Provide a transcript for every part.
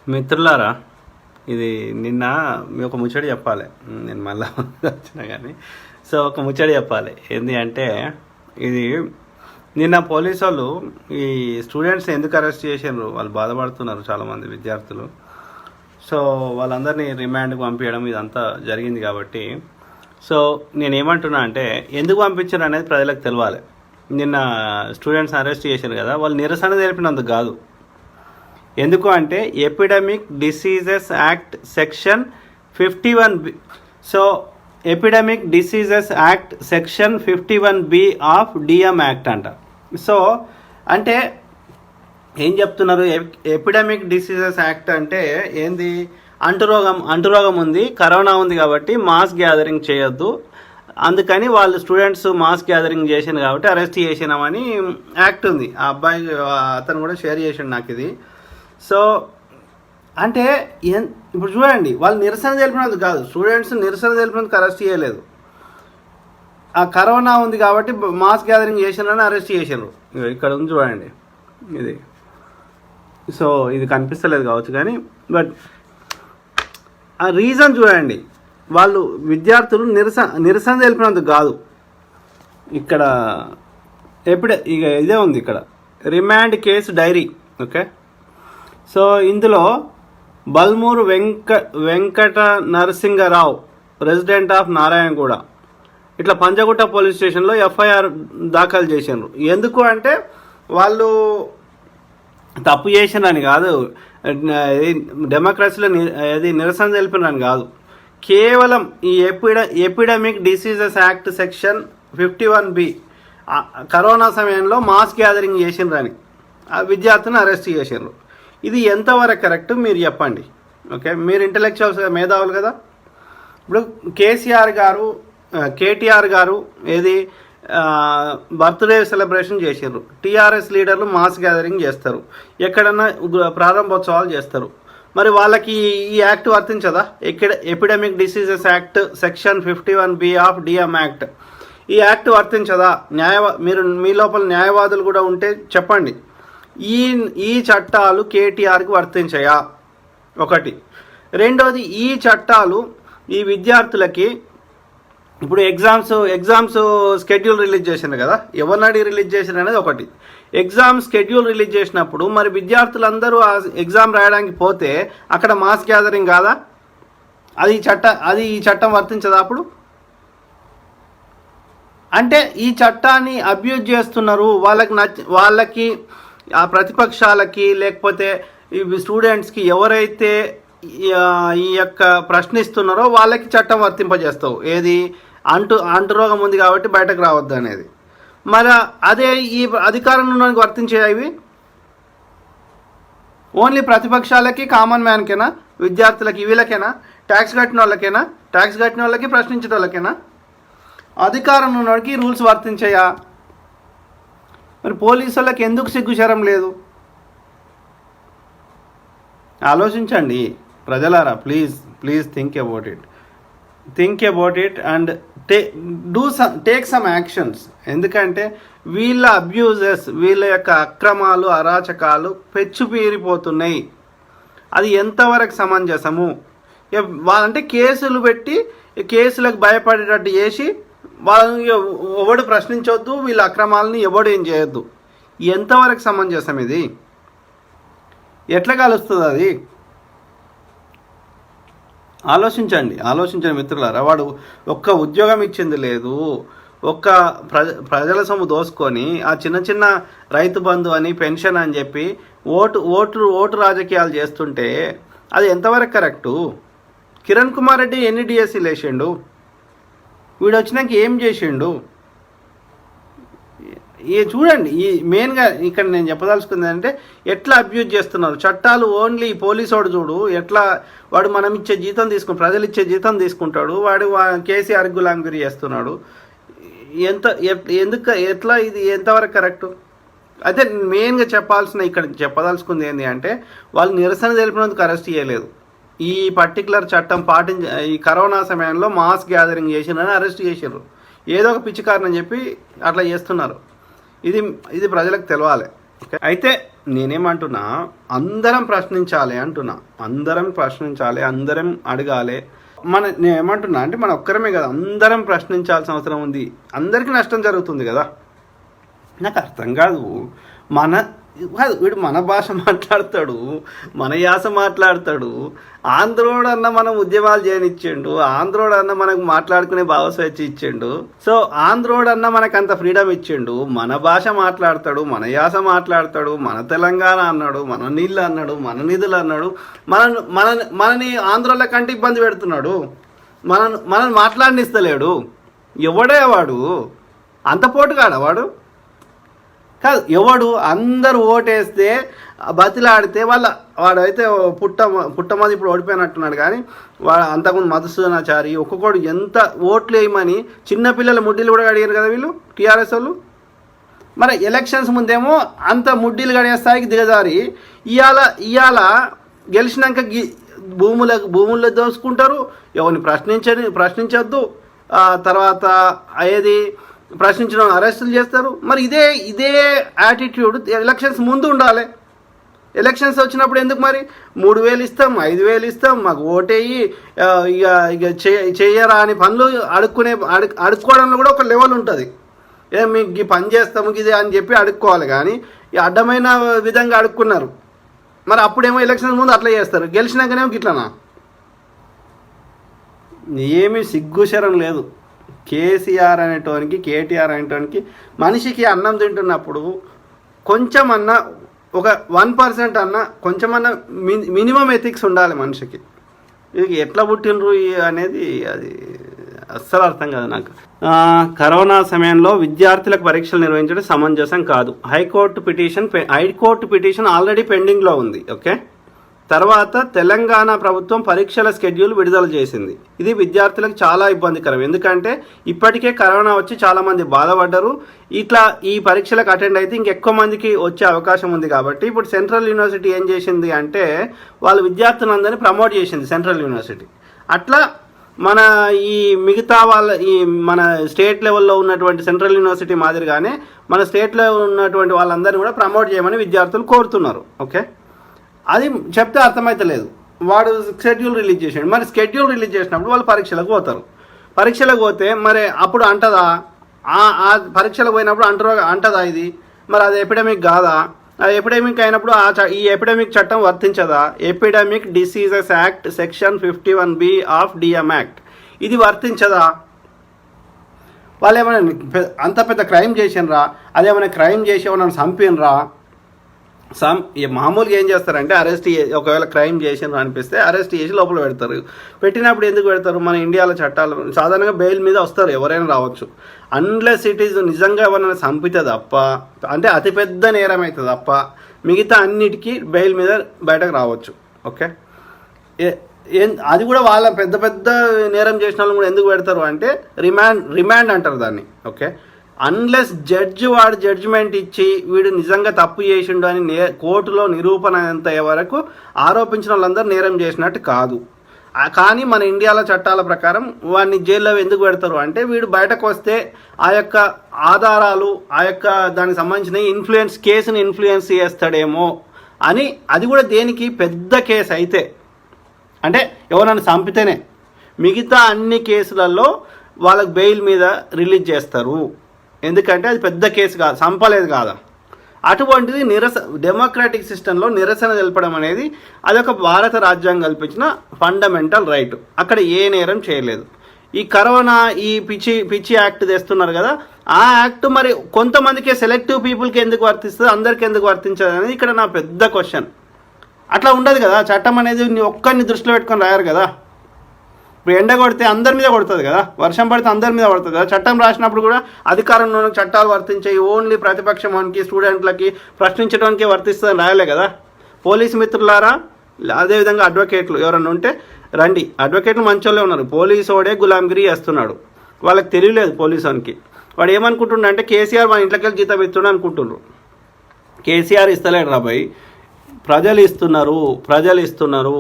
మిత్రులారా, ఇది నిన్న మీ ఒక ముచ్చడి చెప్పాలి. నేను మళ్ళీ వచ్చినా కానీ ఒక ముచ్చడి చెప్పాలి. ఏంటి అంటే, ఇది నిన్న పోలీసు వాళ్ళు ఈ స్టూడెంట్స్ ఎందుకు అరెస్ట్ చేసారు, వాళ్ళు బాధపడుతున్నారు చాలామంది విద్యార్థులు. వాళ్ళందరినీ రిమాండ్కి పంపించడం ఇదంతా జరిగింది కాబట్టి నేనేమంటున్నా అంటే, ఎందుకు పంపించారు అనేది ప్రజలకు తెలియాలి. నిన్న స్టూడెంట్స్ అరెస్ట్ చేశారు కదా, వాళ్ళు నిరసన తెలిపినందుకు కాదు. ఎందుకు అంటే epidemic diseases act section 51B. Epidemic diseases act section 51B of DM act అంట. అంటే ఏం చెప్తున్నారు? ఎపిడమిక్ డిసీజెస్ యాక్ట్ అంటే ఏంది? అంటురోగం ఉంది, కరోనా ఉంది కాబట్టి మాస్ గ్యాదరింగ్ చేయొద్దు, అందుకని వాళ్ళు స్టూడెంట్స్ మాస్ గ్యాదరింగ్ చేసిండు కాబట్టి అరెస్ట్ చేసినామని యాక్ట్ ఉంది. ఆ అబ్బాయి అతను కూడా షేర్ చేసిండు నాకు ఇది. అంటే ఇప్పుడు చూడండి, వాళ్ళు నిరసన తెలిపినందుకు కాదు, స్టూడెంట్స్ నిరసన తెలిపినందుకు అరెస్ట్ చేయలేదు. ఆ కరోనా ఉంది కాబట్టి మాస్ గ్యాదరింగ్ చేసినారని అరెస్ట్ చేశారు. ఇక్కడ ఉంది చూడండి, ఇది ఇది కనిపిస్తలేదు కావచ్చు కానీ, బట్ ఆ రీజన్ చూడండి, వాళ్ళు విద్యార్థులు నిరసన తెలిపినందుకు కాదు. ఇక్కడ ఇక ఇదే ఉంది, ఇక్కడ రిమాండ్ కేసు డైరీ. ఓకే, ఇందులో బల్మూరు వెంకట నరసింగరావు, రెసిడెంట్ ఆఫ్ నారాయణగూడ, ఇట్లా పంజగుట్ట పోలీస్ స్టేషన్లో ఎఫ్ఐఆర్ దాఖలు చేశారు. ఎందుకు అంటే వాళ్ళు తప్పు చేసినని కాదు, డెమోక్రసీలో నిరసన తెలిపినని కాదు, కేవలం ఈ epidemic diseases act section 51B corona సమయంలో మాస్ గ్యాదరింగ్ చేసిండ్రని ఆ విద్యార్థిని అరెస్ట్ చేసిండ్రు. ఇది ఎంతవరకు కరెక్ట్ మీరు చెప్పండి. ఓకే, మీరు ఇంటలెక్చువల్స్ మేధావులు కదా. ఇప్పుడు కేటీఆర్ గారు బర్త్డే సెలబ్రేషన్ చేసారు, టీఆర్ఎస్ లీడర్లు మాస్ గ్యాదరింగ్ చేస్తారు, ఎక్కడన్నా ప్రారంభోత్సవాలు చేస్తారు. మరి వాళ్ళకి ఈ యాక్ట్ వర్తించదా? Epidemic diseases act section 51B of DM act, ఈ యాక్ట్ వర్తించదా? మీరు మీ లోపల న్యాయవాదులు కూడా ఉంటే చెప్పండి. ఈ చట్టాలు కేటీఆర్కి వర్తించాయా? ఒకటి. రెండోది, ఈ చట్టాలు ఈ విద్యార్థులకి ఇప్పుడు ఎగ్జామ్స్ స్కెడ్యూల్ రిలీజ్ చేసింది కదా, ఎవరినడి రిలీజ్ చేసిన అనేది ఒకటి. ఎగ్జామ్ స్కెడ్యూల్ రిలీజ్ చేసినప్పుడు మరి విద్యార్థులందరూ ఆ ఎగ్జామ్ రాయడానికి పోతే అక్కడ మాస్ గ్యాదరింగ్ కాదా? అది ఈ చట్టం వర్తించదా అప్పుడు? అంటే ఈ చట్టాన్ని అబ్యూజ్ చేస్తున్నారు. వాళ్ళకి ఆ ప్రతిపక్షాలకి లేకపోతే ఈ స్టూడెంట్స్కి ఎవరైతే ఈ యొక్క ప్రశ్నిస్తున్నారో వాళ్ళకి చట్టం వర్తింపజేస్తావు. ఏది? అంటురోగం ఉంది కాబట్టి బయటకు రావద్దు అనేది. మరి అదే ఈ అధికారంలో వర్తించేవి ఓన్లీ ప్రతిపక్షాలకి, కామన్ మ్యాన్కేనా, విద్యార్థులకి, వీళ్ళకేనా, ట్యాక్స్ కట్టిన వాళ్ళకి ప్రశ్నించిన వాళ్ళకేనా? అధికారం ఉన్నవాడికి రూల్స్ వర్తించాయా? మరి పోలీసు వాళ్ళకి ఎందుకు సిగ్గుశరం లేదు? ఆలోచించండి ప్రజలారా, please think about it and take some actions. ఎందుకంటే వీళ్ళ అబ్యూజెస్, వీళ్ళ యొక్క అక్రమాలు, అరాచకాలు పెచ్చుపీరిపోతున్నాయి. అది ఎంతవరకు సమంజసము? అంటే కేసులు పెట్టి కేసులకు భయపడేటట్టు చేసి వాళ్ళని ఎవడు ప్రశ్నించవద్దు, వీళ్ళ అక్రమాలని ఎవడు ఏం చేయొద్దు. ఎంతవరకు సమంజసం? ఇది ఎట్లా కలుస్తుంది? అది ఆలోచించండి మిత్రులారా. వాడు ఒక్క ఉద్యోగం ఇచ్చింది లేదు, ఒక్క ప్రజల సొమ్ము దోసుకొని ఆ చిన్న రైతు బంధు అని, పెన్షన్ అని చెప్పి ఓటు రాజకీయాలు చేస్తుంటే అది ఎంతవరకు కరెక్టు? కిరణ్ కుమార్ రెడ్డి ఎన్ని డిఎస్సీలు వేసిండు? వీడు వచ్చినాక ఏం చేసిండు? చూడండి, ఈ మెయిన్గా ఇక్కడ నేను చెప్పదలుచుకుంది అంటే ఎట్లా అబ్యూజ్ చేస్తున్నారు చట్టాలు. ఓన్లీ పోలీసోడు చూడు, వాడు మనం ఇచ్చే జీతం ప్రజలు ఇచ్చే జీతం తీసుకుంటాడు, వాడు కేసీఆర్ గులాంగిరి చేస్తున్నాడు. ఎట్లా ఇది ఎంతవరకు కరెక్టు? అయితే మెయిన్గా ఇక్కడ చెప్పదలుచుకుంది ఏంటి అంటే, వాళ్ళు నిరసన తెలిపినందుకు అరెస్ట్ చేయలేదు. ఈ పర్టికులర్ చట్టం ఈ కరోనా సమయంలో మాస్ గ్యాదరింగ్ చేసినని అరెస్ట్ చేశారు. ఏదో ఒక పిచ్చి కారణం చెప్పి అట్లా చేస్తున్నారు. ఇది ప్రజలకు తెలవాలి. అయితే నేనేమంటున్నా, అందరం ప్రశ్నించాలి అంటున్నా, అందరం ప్రశ్నించాలి, అందరం అడగాలి. నేను ఏమంటున్నా అంటే మన ఒక్కరమే కదా, అందరం ప్రశ్నించాల్సిన అవసరం ఉంది. అందరికీ నష్టం జరుగుతుంది కదా. నాకు అర్థం కాదు, వీడు మన భాష మాట్లాడతాడు, మన యాస మాట్లాడతాడు. ఆంధ్రోడన్న మనం ఉద్యమాలు చేయనిచ్చిండు, ఆంధ్రోడన్న మనకు మాట్లాడుకునే భావస్వేచ్ఛ ఇచ్చిండు. సో ఆంధ్రోడన్న మనకు అంత ఫ్రీడమ్ ఇచ్చిండు. మన భాష మాట్లాడతాడు, మన యాస మాట్లాడతాడు, మన తెలంగాణ అన్నాడు, మన నీళ్ళు అన్నాడు, మన నిధులు అన్నాడు. మనని ఆంధ్రోళ్ళ కంటే ఇబ్బంది పెడుతున్నాడు. మనల్ని మాట్లాడనిస్తలేడు. ఎవడే వాడు? అంత పోటుగాడా వాడు? కాదు, ఎవడు అందరూ ఓటేస్తే బతిలాడితే వాడైతే పుట్టమది ఇప్పుడు ఓడిపోయినట్టున్నాడు. కానీ వాడు అంతకుముందు మధుసూదనాచారి ఒక్కొక్కడు ఎంత ఓట్లు వేయమని చిన్నపిల్లల ముడ్డీలు కూడా అడిగారు కదా వీళ్ళు టీఆర్ఎస్ వాళ్ళు. మరి ఎలక్షన్స్ ముందేమో అంత ముడ్డీలు గడిగే స్థాయికి దిగజారి ఇవాళ గెలిచినాక భూముల్లో దోసుకుంటారు. ఎవరిని ప్రశ్నించొద్దు. తర్వాత ఏది ప్రశ్నించడం అరెస్టులు చేస్తారు. మరి ఇదే యాటిట్యూడ్ ఎలక్షన్స్ ముందు ఉండాలి. ఎలక్షన్స్ వచ్చినప్పుడు ఎందుకు మరి 3,000 ఇస్తాం, 5,000 ఇస్తాం, మాకు ఓటేయి, ఇక చేయరా అని పనులు అడుక్కోవడంలో కూడా ఒక లెవెల్ ఉంటుంది. మీకు ఈ పని చేస్తాము ఇది అని చెప్పి అడుక్కోవాలి. కానీ ఈ అడ్డమైన విధంగా అడుక్కున్నారు. మరి అప్పుడేమో ఎలక్షన్స్ ముందు అట్లా చేస్తారు, గెలిచినాకనేమో గిట్లనా? ఏమీ సిగ్గుశరం లేదు. కేసీఆర్ అనేటోనికి, కేటీఆర్ అనేటోనికి మనిషికి అన్నం తింటున్నప్పుడు కొంచెమన్నా ఒక 1% అన్నా కొంచెమన్నా మినిమం ఎథిక్స్ ఉండాలి మనిషికి. ఇది ఎట్లా పుట్టినరు అనేది అది అస్సలు అర్థం కాదు నాకు. కరోనా సమయంలో విద్యార్థులకు పరీక్షలు నిర్వహించడం సమంజసం కాదు. హైకోర్టు పిటిషన్ ఆల్రెడీ పెండింగ్లో ఉంది. ఓకే, తర్వాత తెలంగాణ ప్రభుత్వం పరీక్షల స్కెడ్యూల్ విడుదల చేసింది. ఇది విద్యార్థులకు చాలా ఇబ్బందికరం. ఎందుకంటే ఇప్పటికే కరోనా వచ్చి చాలామంది బాధపడ్డారు. ఈ పరీక్షలకు అటెండ్ అయితే ఇంకెక్కువ మందికి వచ్చే అవకాశం ఉంది. కాబట్టి ఇప్పుడు సెంట్రల్ యూనివర్సిటీ ఏం చేసింది అంటే వాళ్ళ విద్యార్థులందరినీ ప్రమోట్ చేసింది సెంట్రల్ యూనివర్సిటీ. అట్లా మన మిగతా మన స్టేట్ లెవెల్లో ఉన్నటువంటి సెంట్రల్ యూనివర్సిటీ మాదిరిగానే మన స్టేట్లో ఉన్నటువంటి వాళ్ళందరినీ కూడా ప్రమోట్ చేయమని విద్యార్థులు కోరుతున్నారు. ఓకే, అది చెప్తే అర్థమైతలేదు. వాడు షెడ్యూల్ రిలీజ్ చేసాడు. మరి షెడ్యూల్ రిలీజ్ చేసినప్పుడు వాళ్ళు పరీక్షలకు పోతారు. పరీక్షలకు పోతే మరి అప్పుడు అంటదా? ఆ పరీక్షలకు పోయినప్పుడు అంటదా ఇది? మరి అది ఎపిడమిక్ కాదా? అది ఎపిడమిక్ అయినప్పుడు ఈ ఎపిడమిక్ చట్టం వర్తించదా? Epidemic diseases act section 51B of DM act ఇది వర్తించదా? వాళ్ళు ఏమైనా అంత పెద్ద క్రైమ్ చేసినరా? అదేమైనా క్రైమ్ చేసి ఏమైనా చంపినరా? మామూలుగా ఏం చేస్తారంటే ఒకవేళ క్రైమ్ చేసినారు అనిపిస్తే అరెస్ట్ చేసి లోపల పెడతారు. పెట్టినప్పుడు ఎందుకు పెడతారు? మన ఇండియాలో చట్టాలు సాధారణంగా బెయిల్ మీద వస్తారు, ఎవరైనా రావచ్చు. అన్లెస్ ఇట్ ఈజ్ నిజంగా ఎవరైనా చంపితే తప్ప, అంటే అతిపెద్ద నేరం అయితే తప్ప మిగతా అన్నిటికీ బెయిల్ మీద బయటకు రావచ్చు. ఓకే, అది కూడా వాళ్ళ పెద్ద పెద్ద నేరం చేసిన వాళ్ళు కూడా ఎందుకు పెడతారు అంటే రిమాండ్ అంటారు దాన్ని. ఓకే, అన్లెస్ వాడు జడ్జిమెంట్ ఇచ్చి వీడు నిజంగా తప్పు చేసిండు అని కోర్టులో నిరూపణ అయ్యే వరకు ఆరోపించిన వాళ్ళందరూ నేరం చేసినట్టు కాదు. కానీ మన ఇండియాలో చట్టాల ప్రకారం వాడిని జైల్లో ఎందుకు పెడతారు అంటే వీడు బయటకు వస్తే ఆ యొక్క ఆధారాలు, ఆ యొక్క దానికి సంబంధించిన కేసుని ఇన్ఫ్లుయెన్స్ చేస్తాడేమో అని. అది కూడా దేనికి? పెద్ద కేసు అయితే, అంటే ఎవరైనా చంపితేనే. మిగతా అన్ని కేసులలో వాళ్ళకి బెయిల్ మీద రిలీజ్ చేస్తారు. ఎందుకంటే అది పెద్ద కేసు కాదు, చంపలేదు కాదా. అటువంటిది డెమోక్రాటిక్ సిస్టంలో నిరసన తెలపడం అనేది అదొక భారత రాజ్యాంగం కల్పించిన ఫండమెంటల్ రైట్. అక్కడ ఏ నేరం చేయలేదు. ఈ కరోనా పిచ్చి యాక్ట్ తెస్తున్నారు కదా, ఆ యాక్ట్ మరి కొంతమందికి సెలెక్టివ్ పీపుల్కి ఎందుకు వర్తిస్తుంది, అందరికి ఎందుకు వర్తించదు అనేది ఇక్కడ నా పెద్ద క్వశ్చన్. అట్లా ఉండదు కదా చట్టం అనేది. ఒక్కరిని దృష్టిలో పెట్టుకొని రాయారు కదా. ఇప్పుడు ఎండ కొడితే అందరి మీద కొడుతుంది కదా, వర్షం పడితే అందరి మీద పడుతుంది కదా. చట్టం రాసినప్పుడు కూడా అధికారంలో చట్టాలు వర్తించాయి, ఓన్లీ ప్రతిపక్షానికి, స్టూడెంట్లకి, ప్రశ్నించడానికి వర్తిస్తుందని రాయలే కదా. పోలీసు మిత్రులారా, అదేవిధంగా అడ్వకేట్లు ఎవరన్నా ఉంటే రండి. అడ్వకేట్లు మంచోళ్ళే ఉన్నారు. పోలీసోడే గులాంగిరి చేస్తున్నాడు, వాళ్ళకి తెలియలేదు పోలీసునికి. వాడు ఏమనుకుంటుండ అంటే కేసీఆర్ మన ఇంట్లోకి వెళ్ళి జీతం ఇస్తుండ అనుకుంటున్నారు. కేసీఆర్ ఇస్తలేడు రాబాయ్, ప్రజలు ఇస్తున్నారు.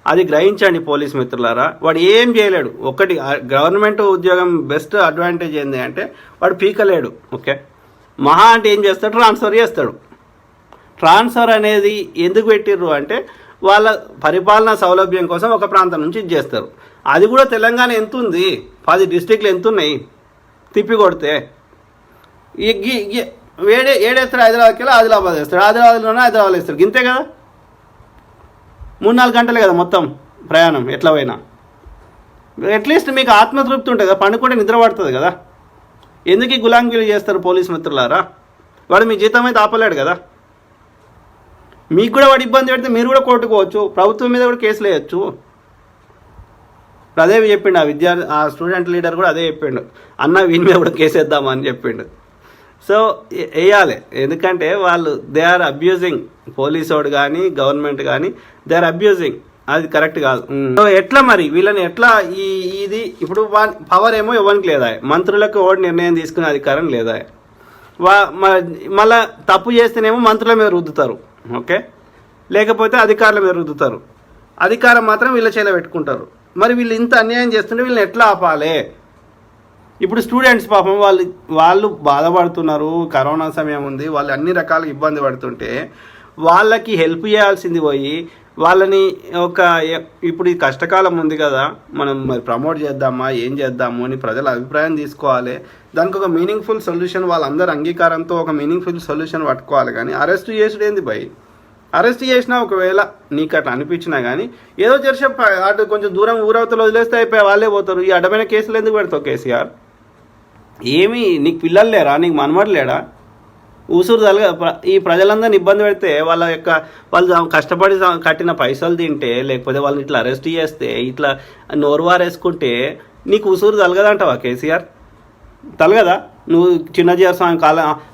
అది గ్రహించండి పోలీస్ మిత్రులారా. వాడు ఏం చేయలేడు. ఒకటి గవర్నమెంట్ ఉద్యోగం బెస్ట్ అడ్వాంటేజ్ ఏంటి అంటే వాడు పీకలేడు. ఓకే, మహా అంటే ఏం చేస్తాడు? ట్రాన్స్ఫర్ చేస్తాడు. ట్రాన్స్ఫర్ అనేది ఎందుకు పెట్టిర్రు అంటే వాళ్ళ పరిపాలనా సౌలభ్యం కోసం ఒక ప్రాంతం నుంచి చేస్తారు. అది కూడా తెలంగాణ ఎంత ఉంది, 10 డిస్ట్రిక్ట్లు ఎంత ఉన్నాయి తిప్పి కొడితే. ఏడేస్తాడు హైదరాబాద్కి వెళ్ళి ఆదిలాబాద్ వేస్తాడు, ఆదిలాబాద్లోనే హైదరాబాద్ వేస్తాడు, ఇంతే కదా. 3-4 గంటలే కదా మొత్తం ప్రయాణం ఎట్లా పోయినా. అట్లీస్ట్ మీకు ఆత్మతృప్తి ఉంటుంది కదా, పండుకుంటే నిద్ర పడుతుంది కదా. ఎందుకు ఈ గులాంగిరి చేస్తారు పోలీస్ మిత్రులారా? వాడు మీ జీతం అయితే ఆపలేడు కదా. మీకు కూడా వాడు ఇబ్బంది పెడితే మీరు కూడా కోర్టుకోవచ్చు, ప్రభుత్వం మీద కూడా కేసులు వేయచ్చు. అదే చెప్పిండు ఆ స్టూడెంట్ లీడర్ కూడా అదే చెప్పిండు, అన్న వీని మీద కూడా కేసు వేద్దామని చెప్పిండు. సో వేయాలి, ఎందుకంటే వాళ్ళు దే ఆర్ అబ్యూజింగ్, పోలీసు వాడు కానీ గవర్నమెంట్ కానీ దే ఆర్ అబ్యూజింగ్, అది కరెక్ట్ కాదు. సో ఎట్లా మరి వీళ్ళని ఎట్లా ఇది ఇప్పుడు పవర్ ఏమో ఎవరికి లేదా, మంత్రులకు ఓడి నిర్ణయం తీసుకునే అధికారం లేదా. మళ్ళా తప్పు చేస్తేనేమో మంత్రుల మీద రుద్దుతారు, ఓకే, లేకపోతే అధికారుల మీద రుద్దుతారు. అధికారం మాత్రం వీళ్ళ చేలో పెట్టుకుంటారు. మరి వీళ్ళు ఇంత అన్యాయం చేస్తుంటే వీళ్ళని ఎట్లా ఆపాలి? ఇప్పుడు స్టూడెంట్స్ పాపం వాళ్ళు బాధపడుతున్నారు, కరోనా సమయం ఉంది, వాళ్ళు అన్ని రకాల ఇబ్బంది పడుతుంటే వాళ్ళకి హెల్ప్ చేయాల్సింది పోయి వాళ్ళని ఇప్పుడు ఈ కష్టకాలం ఉంది కదా, మనం మరి ప్రమోట్ చేద్దామా ఏం చేద్దాము అని ప్రజల అభిప్రాయం తీసుకోవాలి. దానికి ఒక మీనింగ్ఫుల్ సొల్యూషన్, వాళ్ళందరూ అంగీకారంతో ఒక మీనింగ్ఫుల్ సొల్యూషన్ పట్టుకోవాలి. కానీ అరెస్ట్ చేసుడు ఏంది భయ్? అరెస్ట్ చేసినా ఒకవేళ నీకు అట్లా అనిపించినా కానీ ఏదో జరిసే అటు కొంచెం దూరం ఊరవతలు వదిలేస్తే అయిపోయి వాళ్ళే పోతారు. ఈ అడ్డమైన కేసులు ఎందుకు పెడతావు కేసీఆర్? ఏమి నీకు పిల్లలు లేరా, నీకు మనమడు లేడా? ఊసూరు ఈ ప్రజలందరినీ ఇబ్బంది పెడితే వాళ్ళు కష్టపడి కట్టిన పైసలు తింటే, లేకపోతే వాళ్ళని ఇట్లా అరెస్ట్ చేస్తే, ఇట్లా నోరువారేసుకుంటే నీకు ఊసూరు తలగదంటావా కేసీఆర్? తలగదా? నువ్వు చిన్నజీఆర్ స్వామి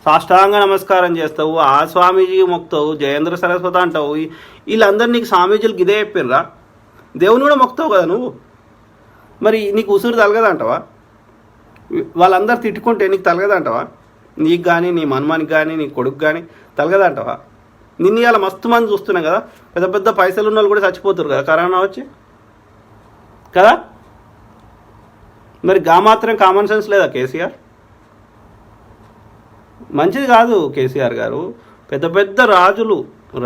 సాష్టాంగ నమస్కారం చేస్తావు, ఆ స్వామీజీ మొక్తావు, జయేంద్ర సరస్వతి అంటావు. వీళ్ళందరూ నీకు స్వామీజీలకు ఇదే చెప్పినరా? దేవుని కూడా మొక్తావు కదా నువ్వు. మరి నీకు ఉసురు తలగదంటావా? వాళ్ళందరూ తిట్టుకుంటే నీకు తలగదంటావా? నీకు కానీ, నీ మన్మానికి కానీ, నీ కొడుకు కానీ తలగదంటావా? నిన్ను ఇవాళ మస్తు మంది చూస్తున్నాం కదా, పెద్ద పెద్ద పైసలు ఉన్న వాళ్ళు కూడా చచ్చిపోతారు కదా కరోనా వచ్చి కదా. మరి మాత్రం కామన్ సెన్స్ లేదా కేసీఆర్? మంచిది కాదు కేసీఆర్ గారు. పెద్ద పెద్ద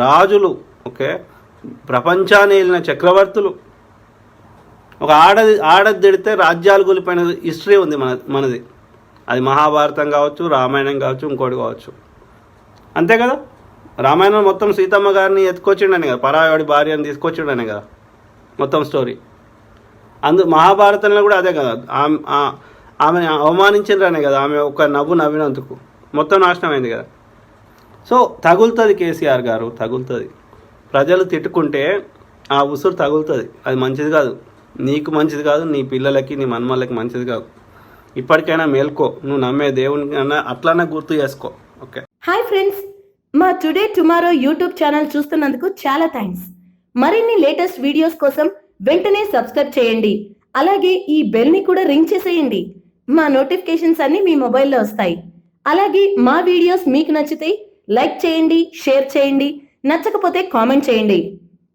రాజులు ఓకే, ప్రపంచాన్ని వెళ్ళిన చక్రవర్తులు, ఒక ఆడది తిడితే రాజ్యాలు కూలిపోయిన హిస్టరీ ఉంది మనది. అది మహాభారతం కావచ్చు, రామాయణం కావచ్చు, ఇంకోటి కావచ్చు, అంతే కదా. రామాయణం మొత్తం సీతమ్మ గారిని ఎత్తుకొచ్చిండనే కదా, పరాయవాడి భార్యను తీసుకొచ్చిండనే కదా మొత్తం స్టోరీ. మహాభారతంలో కూడా అదే కదా, ఆమెను అవమానించిండ్రనే కదా, ఆమె ఒక నవ్వినందుకు మొత్తం నాశనం అయింది కదా. సో తగులుతుంది కేసీఆర్ గారు, తగులుతుంది. ప్రజలు తిట్టుకుంటే ఆ ఉసురు తగులుతుంది. అది మంచిది కాదు, నీకు మంచిది కాదు, నీ పిల్లలకి నీ మన్మళ్ళకి మంచిది కాదు. ఇప్పటికైనా మేల్కో, నువ్వు నమ్మే దేవుని అన్నా అట్లన్నా గుర్తు చేసుకో. ఓకే, హాయ్ ఫ్రెండ్స్, మా టుడే టుమారో యూట్యూబ్ ఛానల్ చూస్తున్నందుకు చాలా థ్యాంక్స్. మరిన్ని లేటెస్ట్ వీడియోస్ కోసం వెంటనే సబ్స్క్రైబ్ చేయండి. అలాగే ఈ బెల్ ని కూడా రింగ్ చేసేయండి. మా నోటిఫికేషన్స్ అన్ని మీ మొబైల్లో వస్తాయి. అలాగే మా వీడియోస్ మీకు నచ్చితే లైక్ చేయండి, షేర్ చేయండి, నచ్చకపోతే కామెంట్ చేయండి.